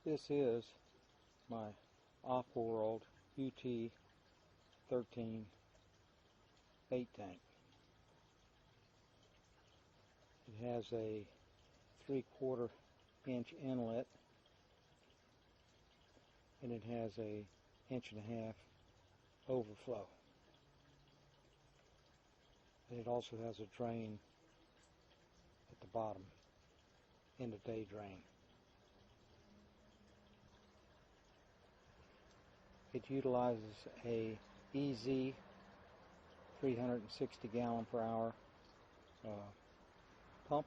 This is my Aquaworld UT-13 bait tank. It has a 3/4 inch inlet and it has a 1.5 inch overflow. And it also has a drain at the bottom, end of day drain. It utilizes a EZ 360 gallon per hour pump,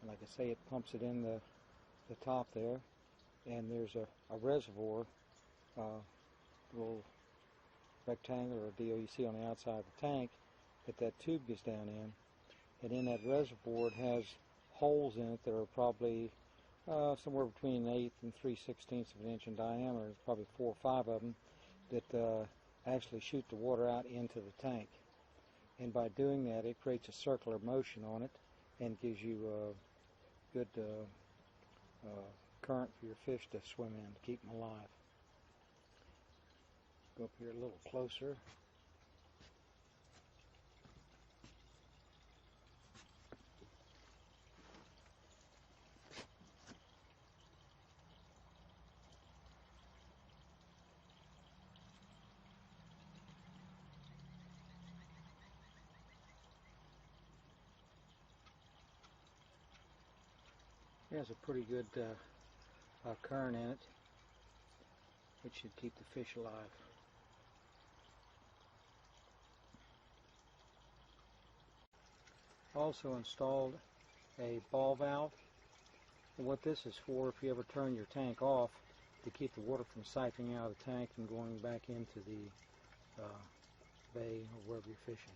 and like I say, it pumps it in the top there, and there's a reservoir, little rectangular deal you see on the outside of the tank that tube goes down in, and in that reservoir it has holes in it that are probably somewhere between 1/8 and 3/16 of an inch in diameter. There's probably 4 or 5 of them that actually shoot the water out into the tank. And by doing that, it creates a circular motion on it and gives you a good current for your fish to swim in to keep them alive. Go up here a little closer. It has a pretty good current in it. It should keep the fish alive. Also installed a ball valve. And what this is for, if you ever turn your tank off, to keep the water from siphoning out of the tank and going back into the bay or wherever you're fishing.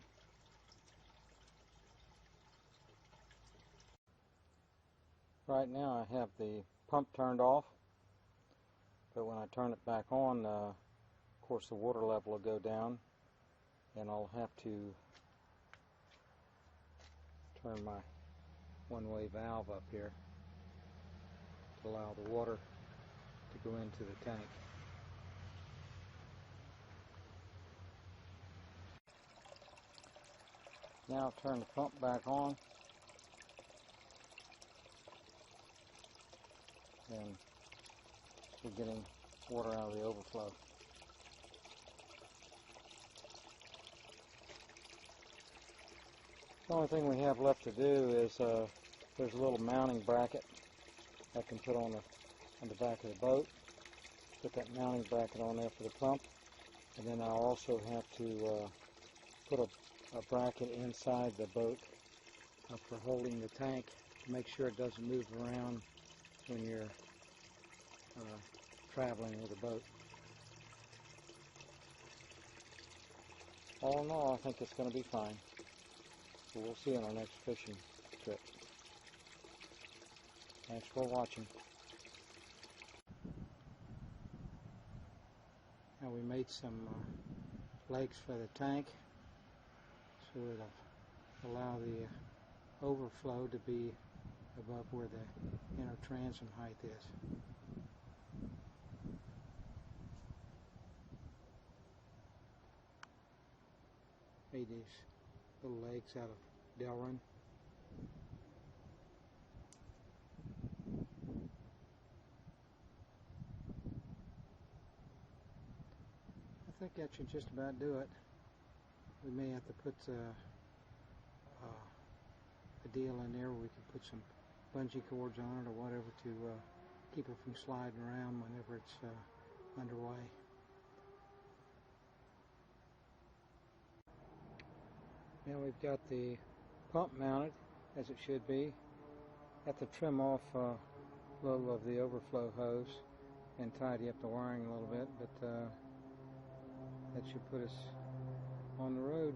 Right now I have the pump turned off, but when I turn it back on, of course the water level will go down, and I'll have to turn my one-way valve up here to allow the water to go into the tank. Now I'll turn the pump back on, and we're getting water out of the overflow. The only thing we have left to do is there's a little mounting bracket I can put on the back of the boat. Put that mounting bracket on there for the pump, and then I'll also have to put a bracket inside the boat for holding the tank to make sure it doesn't move around when you're traveling with a boat. All in all, I think it's going to be fine. So we'll see on our next fishing trip. Thanks for watching. Now we made some legs for the tank so it'll allow the overflow to be above where the inner transom height is. Made these little legs out of Delrin. I think that should just about do it. We may have to put a deal in there where we can put some bungee cords on it or whatever to keep it from sliding around whenever it's underway. Now we've got the pump mounted as it should be. Have to trim off a little of the overflow hose and tidy up the wiring a little bit, but that should put us on the road.